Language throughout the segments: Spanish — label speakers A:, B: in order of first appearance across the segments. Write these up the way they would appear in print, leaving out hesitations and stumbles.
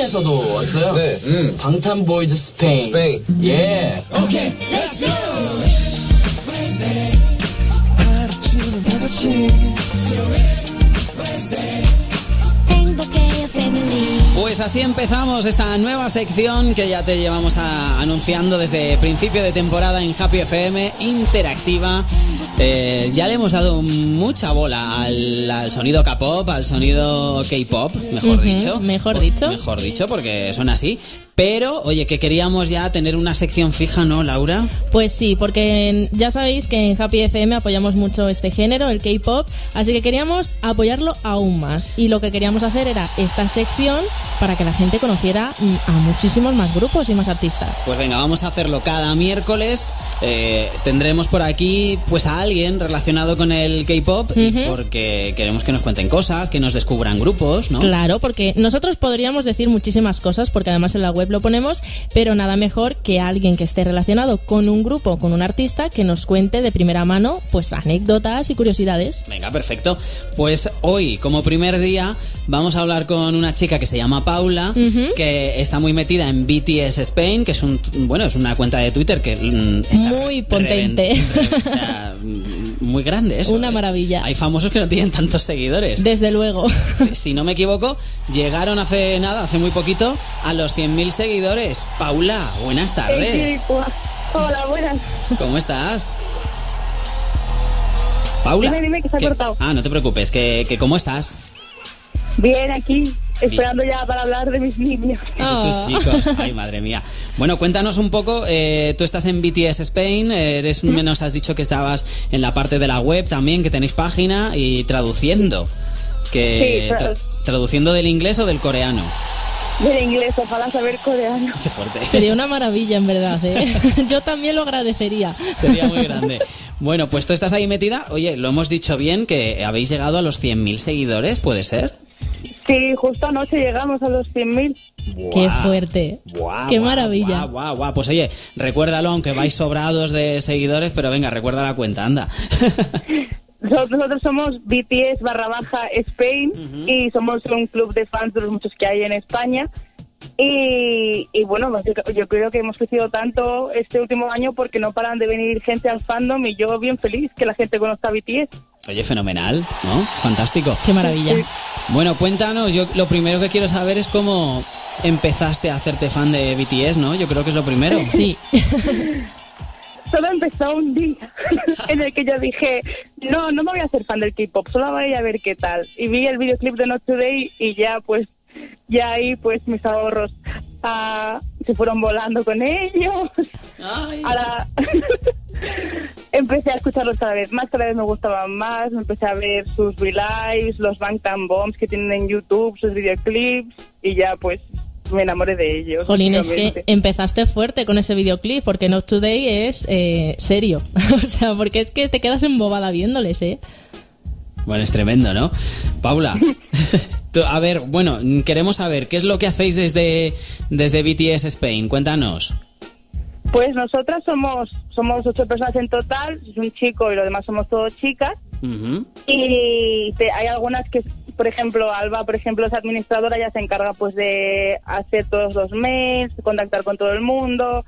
A: 스페인에서도 왔어요.
B: 네.
A: 방탄보이즈 스페인. 예.
C: Okay, let's go.
D: Pues así empezamos esta nueva sección que ya te llevamos anunciando desde principio de temporada en Happy FM, interactiva. Ya le hemos dado mucha bola al sonido K-pop, al sonido K-pop, mejor dicho. Mejor dicho, porque son así. Pero, oye, que queríamos ya tener una sección fija, ¿no, Laura?
E: Pues sí, porque ya sabéis que en Happy FM apoyamos mucho este género, el K-pop, así que queríamos apoyarlo aún más. Y lo que queríamos hacer era esta sección para que la gente conociera a muchísimos más grupos y más artistas.
D: Pues venga, vamos a hacerlo cada miércoles. Tendremos por aquí pues a alguien relacionado con el K-pop, y porque queremos que nos cuenten cosas, que nos descubran grupos, ¿no?
E: Claro, porque nosotros podríamos decir muchísimas cosas, porque además en la web lo ponemos, pero nada mejor que alguien que esté relacionado con un grupo, con un artista, que nos cuente de primera mano pues anécdotas y curiosidades.
D: Venga, perfecto. Pues hoy, como primer día, vamos a hablar con una chica que se llama Paula, que está muy metida en BTS Spain, que es es una cuenta de Twitter que está
E: muy potente.
D: O sea, muy grande eso.
E: Una maravilla.
D: Hay famosos que no tienen tantos seguidores.
E: Desde luego.
D: Si no me equivoco, llegaron hace muy poquito, a los 100.000 seguidores. Paula, buenas tardes.
F: Hola, buenas.
D: ¿Cómo estás? Paula.
F: Dime que se ha cortado.
D: No te preocupes, que ¿cómo estás?
F: Bien, aquí, esperando ya para hablar de mis niños.
D: De tus chicos. Ay, madre mía. Bueno, cuéntanos un poco, tú estás en BTS Spain, has dicho que estabas en la parte de la web también, que tenéis página, y traduciendo.
F: Sí,
D: ¿Traduciendo del inglés o del coreano?
F: Del inglés, ojalá saber coreano.
D: Qué fuerte.
E: Sería una maravilla, en verdad, ¿eh? Yo también lo agradecería.
D: Sería muy grande. Bueno, pues tú estás ahí metida. Oye, lo hemos dicho bien, que habéis llegado a los 100.000 seguidores, ¿puede ser?
F: Sí, justo anoche llegamos a los 100.000.
E: ¡Qué fuerte! ¡Qué maravilla!
D: Guau. Pues oye, recuérdalo, aunque vais sobrados de seguidores, pero venga, recuerda la cuenta, anda.
F: Nosotros somos BTS_Spain y somos un club de fans de los muchos que hay en España. Y bueno, yo creo que hemos crecido tanto este último año porque no paran de venir gente al fandom, y yo bien feliz que la gente conozca a BTS.
D: Oye, fenomenal, ¿no? Fantástico.
E: ¡Qué maravilla!
F: Sí.
D: Bueno, cuéntanos, yo lo primero que quiero saber es cómo empezaste a hacerte fan de BTS, ¿no? Yo creo que es lo primero.
E: Sí.
F: Solo empezó un día en el que yo dije, no me voy a hacer fan del K-pop, solo voy a ver qué tal. Y vi el videoclip de Not Today y ya ahí pues mis ahorros se fueron volando con ellos. Ahora empecé a escucharlos cada vez me gustaban más, empecé a ver sus relives, los Bangtan Bombs que tienen en YouTube, sus videoclips, y ya pues me enamoré de ellos.
E: Jolín, es que empezaste fuerte con ese videoclip, porque Not Today es serio. O sea, porque es que te quedas embobada viéndoles, ¿eh?
D: Bueno, es tremendo, ¿no? Paula, a ver, bueno, queremos saber, ¿qué es lo que hacéis desde BTS Spain? Cuéntanos.
F: Pues nosotras somos 8 personas en total, es un chico y los demás somos todos chicas. Y hay algunas que, por ejemplo, Alba, es administradora, ya se encarga pues de hacer todos los mails, contactar con todo el mundo.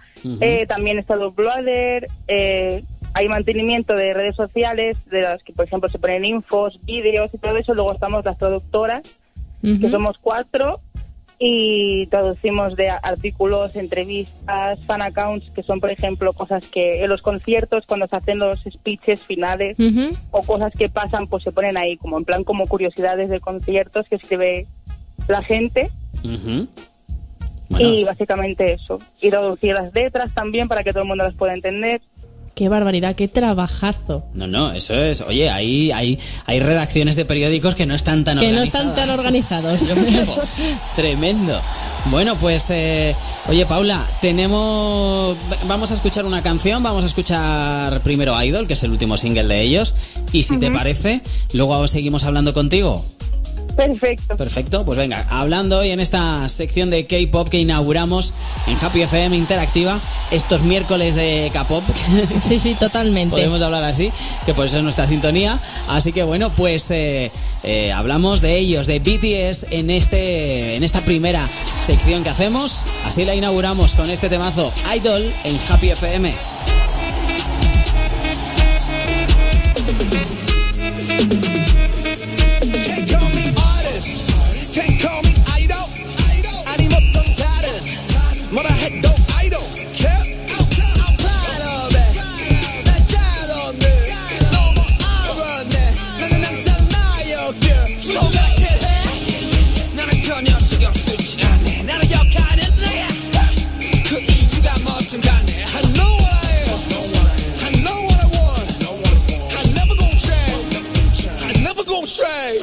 F: También está Uploader, hay mantenimiento de redes sociales, de las que, por ejemplo, se ponen infos, vídeos y todo eso. Luego estamos las traductoras, que somos 4, y traducimos de artículos, entrevistas, fan accounts, que son, por ejemplo, cosas que en los conciertos, cuando se hacen los speeches finales, o cosas que pasan, pues se ponen ahí, como en plan como curiosidades de conciertos que escribe la gente. Bueno. Y básicamente eso. Y traducir las letras también para que todo el mundo las pueda entender.
E: ¡Qué barbaridad! ¡Qué trabajazo!
D: No, eso es... Oye, hay redacciones de periódicos que no están tan organizadas.
E: Que no están tan organizados.
D: Tremendo. Bueno, pues... oye, Paula, vamos a escuchar una canción. Vamos a escuchar primero Idol, que es el último single de ellos. Y si te parece, luego seguimos hablando contigo.
F: Perfecto.
D: Perfecto, pues venga, hablando hoy en esta sección de K-pop que inauguramos en Happy FM Interactiva, estos miércoles de K-pop.
E: Sí, totalmente.
D: Podemos hablar así, que por eso es nuestra sintonía. Así que bueno, pues hablamos de ellos, de BTS en esta primera sección que hacemos. Así la inauguramos con este temazo Idol en Happy FM.
B: 뭐라 해도 idol I'm proud of it 나 잘하네 너무 알았네 나는 항상 나였길 소각해 나는 전혀 신경 쓰지 않네 나는 역할은 내가 그 이유가 뭐든 간에 I know what I am I know what I want I never gon' change I never gon' change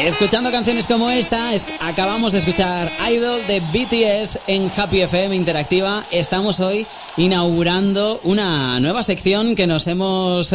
D: Escuchando canciones como esta, acabamos de escuchar Idol de BTS en Happy FM Interactiva. Estamos hoy inaugurando una nueva sección que nos hemos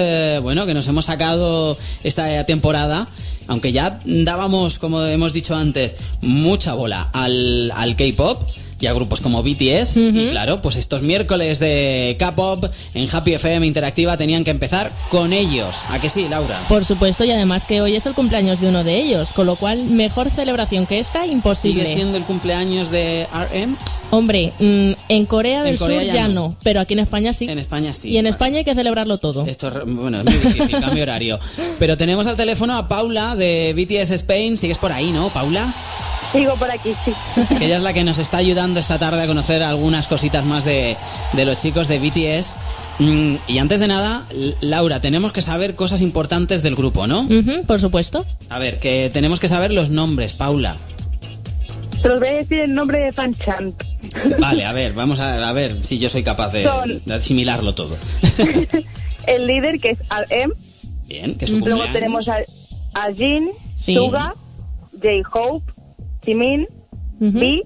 D: sacado esta temporada. Aunque ya dábamos, como hemos dicho antes, mucha bola al K-pop y a grupos como BTS. Y claro, pues estos miércoles de K-pop en Happy FM Interactiva tenían que empezar con ellos. ¿A que sí, Laura?
E: Por supuesto, y además que hoy es el cumpleaños de uno de ellos, con lo cual mejor celebración que esta, imposible.
D: ¿Sigue siendo el cumpleaños de RM?
E: Hombre, en Corea del Sur ya no, pero aquí en España sí.
D: En España sí.
E: Y en España hay que celebrarlo todo.
D: Esto es muy difícil, cambio horario. Pero tenemos al teléfono a Paula de BTS Spain. ¿Sigues por ahí, no, Paula?
F: Sigo por aquí, sí.
D: Que ella es la que nos está ayudando esta tarde a conocer algunas cositas más de los chicos de BTS. Y antes de nada, Laura, tenemos que saber cosas importantes del grupo, ¿no?
E: Por supuesto.
D: A ver, que tenemos que saber los nombres, Paula.
F: Te los voy a decir el nombre de Fanchan.
D: Vale, a ver, vamos a ver si yo soy capaz de asimilarlo todo.
F: El líder, que es RM.
D: Bien, que es su
F: Luego
D: cumpleaños.
F: tenemos a Jin,
E: Sí.
F: Suga, J-Hope, Jimin, V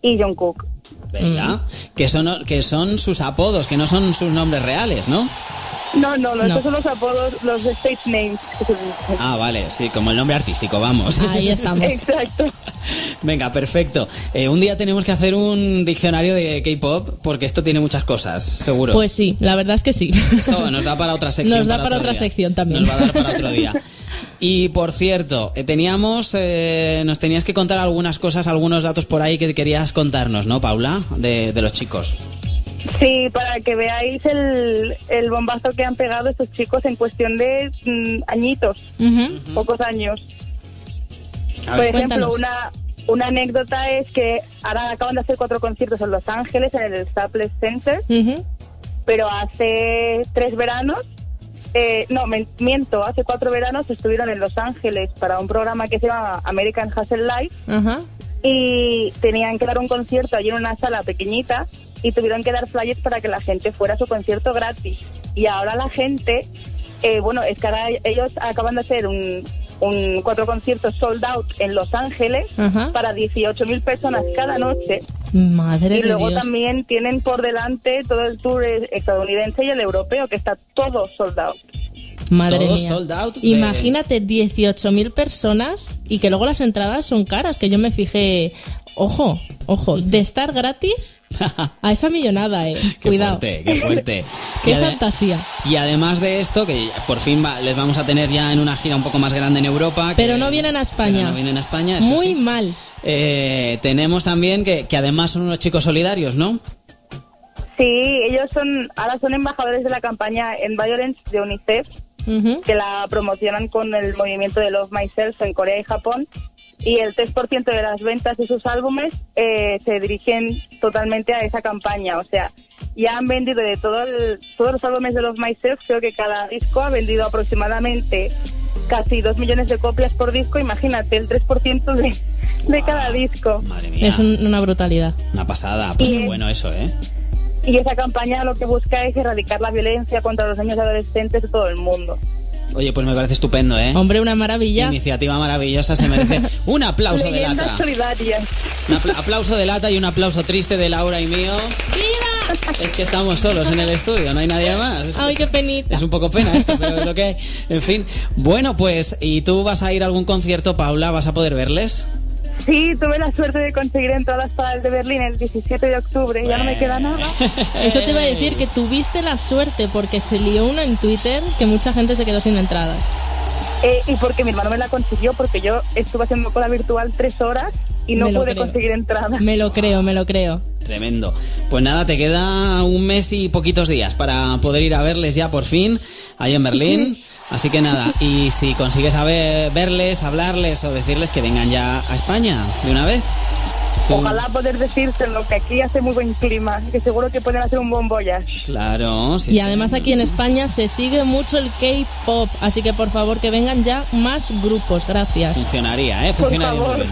F: y Jungkook.
D: Venga, que son sus apodos, que no son sus nombres reales, ¿no?
F: No,
E: No.
F: estos son los apodos, los stage names que se dicen.
D: Ah, vale, sí, como el nombre artístico, vamos.
E: Ahí estamos.
F: Exacto.
D: Venga, perfecto. Un día tenemos que hacer un diccionario de K-pop porque esto tiene muchas cosas, seguro.
E: Pues sí, la verdad es que sí.
D: Esto nos da para otra sección.
E: Nos da para
D: otro
E: otra
D: día.
E: sección también.
D: Nos va a dar para otro día. Y por cierto, nos tenías que contar algunas cosas, algunos datos por ahí que querías contarnos, ¿no, Paula? De los chicos.
F: Sí, para que veáis el bombazo que han pegado estos chicos en cuestión de añitos, pocos años.
D: A
F: Por
D: ver,
F: ejemplo,
E: cuéntanos.
F: una anécdota es que ahora acaban de hacer 4 conciertos en Los Ángeles, en el Staples Center, pero hace 3 veranos, hace 4 veranos estuvieron en Los Ángeles para un programa que se llama American Hustle Live y tenían que dar un concierto allí en una sala pequeñita y tuvieron que dar flyers para que la gente fuera a su concierto gratis. Y ahora la gente, es que ahora ellos acaban de hacer un 4 conciertos sold out en Los Ángeles para 18.000 personas cada noche.
E: Madre
F: Y
E: de
F: luego
E: Dios.
F: también tienen por delante todo el tour estadounidense y el europeo, que está todo sold out.
E: Madre
D: todo
E: mía.
D: sold out de-
E: Imagínate 18.000 personas y que luego las entradas son caras, que yo me fijé. Ojo, de estar gratis a esa millonada,
D: Qué
E: Cuidado.
D: fuerte, qué fuerte.
E: Qué
D: Y
E: fantasía.
D: Y además de esto, que por fin les vamos a tener ya en una gira un poco más grande en Europa.
E: Pero no vienen a España.
D: Pero no vienen a España, eso
E: Muy
D: sí.
E: mal.
D: Tenemos también que además son unos chicos solidarios, ¿no?
F: Sí, ellos ahora son embajadores de la campaña End Violence de UNICEF, que la promocionan con el movimiento de Love Myself en Corea y Japón, y el 3% de las ventas de sus álbumes se dirigen totalmente a esa campaña. O sea, ya han vendido de todos los álbumes de Love Myself, creo que cada disco ha vendido aproximadamente casi 2 millones de copias por disco. Imagínate, el 3% de cada disco.
D: Madre mía,
E: Es una brutalidad.
D: una pasada. Pues
F: Y-
D: qué bueno eso, ¿eh?
F: Y esa campaña lo que busca es erradicar la violencia contra los niños y adolescentes de todo el mundo.
D: Oye, pues me parece estupendo, ¿eh?
E: Hombre, una maravilla.
D: Iniciativa maravillosa, se merece un aplauso de
F: Leyendas
D: lata.
F: solidarias.
D: Un aplauso de lata y un aplauso triste de Laura y mío. Es que estamos solos en el estudio, no hay nadie más.
E: Ay, qué penita.
D: Es un poco pena esto, pero es lo que hay. En fin. Bueno, pues, ¿y tú vas a ir a algún concierto, Paula? ¿Vas a poder verles?
F: Sí, tuve la suerte de conseguir entradas para el de Berlín el 17 de octubre. Ya no me queda nada.
E: Eso te iba a decir, que tuviste la suerte, porque se lió una en Twitter que mucha gente se quedó sin entradas.
F: Y porque mi hermano me la consiguió, porque yo estuve haciendo cola virtual 3 horas y no
E: Me lo
F: pude
E: creo.
F: conseguir entradas.
E: Me lo creo.
D: Tremendo. Pues nada, te queda un mes y poquitos días para poder ir a verles ya por fin, ahí en Berlín. Así que nada, y si consigues verles, hablarles o decirles que vengan ya a España de una vez. Tú-
F: Ojalá poder decírselo, que aquí hace muy buen clima, que seguro que pueden hacer un bombollas.
D: Claro, sí.
E: Y además aquí en España se sigue mucho el K-pop, así que por favor que vengan ya más grupos. Gracias.
D: Funcionaría, funcionaría muy
F: favor.
D: bien.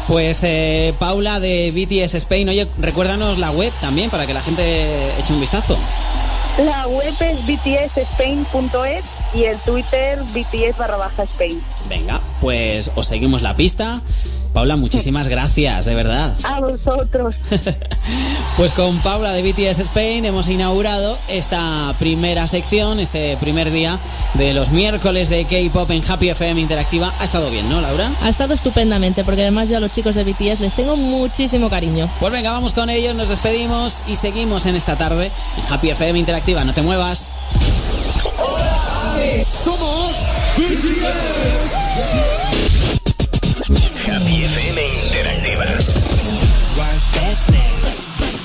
D: Pues Paula de BTS Spain, oye, recuérdanos la web también para que la gente eche un vistazo.
F: La web es btsspain.es y el Twitter bts_Spain.
D: Venga, pues os seguimos la pista. Paula, muchísimas gracias, de verdad.
F: A vosotros.
D: Pues con Paula de BTS Spain hemos inaugurado esta primera sección, este primer día de los miércoles de K-Pop en Happy FM Interactiva. Ha estado bien, ¿no, Laura?
E: Ha estado estupendamente, porque además yo a los chicos de BTS les tengo muchísimo cariño.
D: Pues venga, vamos con ellos, nos despedimos y seguimos en esta tarde en Happy FM Interactiva. No te muevas.
B: Somos BTS.
C: Happy FM Interactiva.
G: Work business,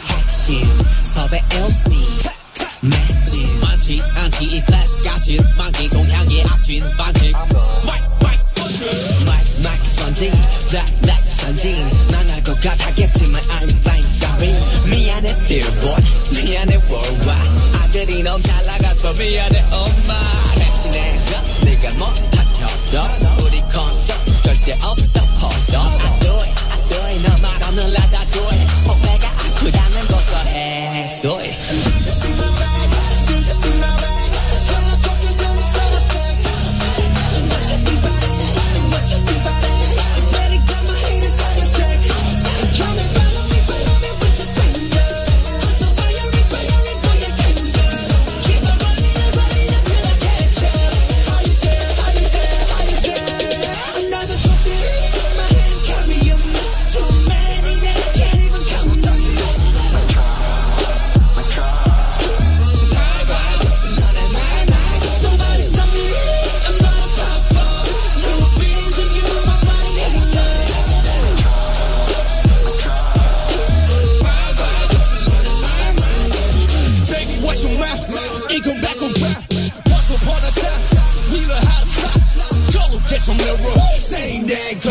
G: 핵심, 섭외 els니, 맥진 많지 않지 이 클래스 같이 많기 동향의 악진 반칙 마이크 던진 블랙 던진 난 알 것 같았겠지만 I'm fine sorry 미안해 billboard 미안해 worldwide 아들이 너무 잘 나가서 미안해 엄마 대신해줘 네가 못한 협력 우리 콘서트 절대 없어 hold I do it 너 말 없는 라다 do it 오해가 아프다면 고소해 so it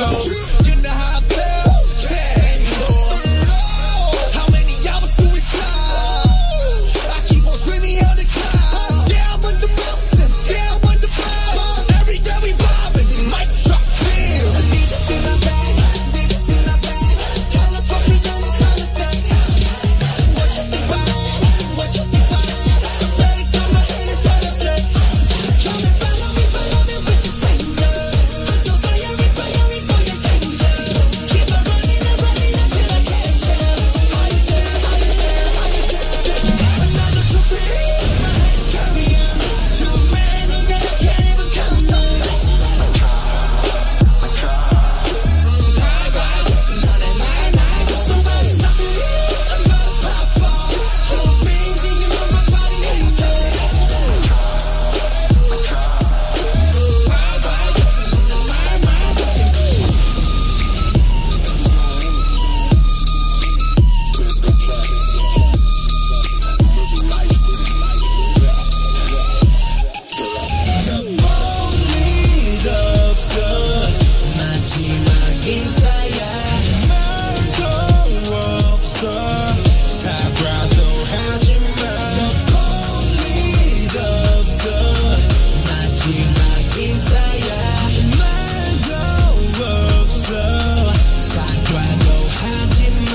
B: goes. You know how I feel. Tango. How many hours do we fly? I keep on dreaming of the cloud. Down on the mountain, down on the cloud. Every day we vibing, mic drop, bam. I need to see my bag, need to see my bag. All the trophies on the solid thing. What you think about it? What you think about it? Better come ahead and say the same. Come and follow me with your finger. I'm so fiery for your danger. Keep on running until I catch you. Are you there? Are you there? Are you there? Another trophy, my hands carrying. Too many that I can't even count them. Somebody stop it. I'm gonna pop off. Too busy, you know my body needs it. 마지막 인사야 말도 없어 사과도 하지마 볼 일 없어 마지막 인사야 말도 없어 사과도 하지마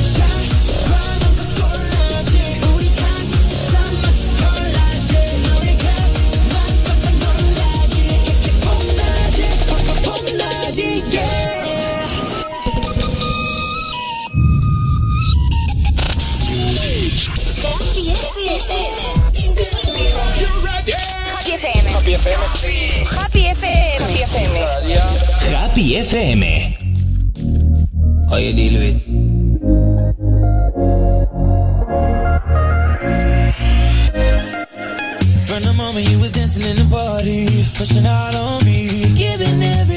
B: 사과는 그 꼴라지 우리 다 쌈마치 콜라지 너희가 맘껏 놀라지 폼나지 yeah.
C: Happy FM.
H: Happy FM.
C: Happy FM.
A: How you deal with?
B: From the moment you was dancing in the party, pushing out on me, giving every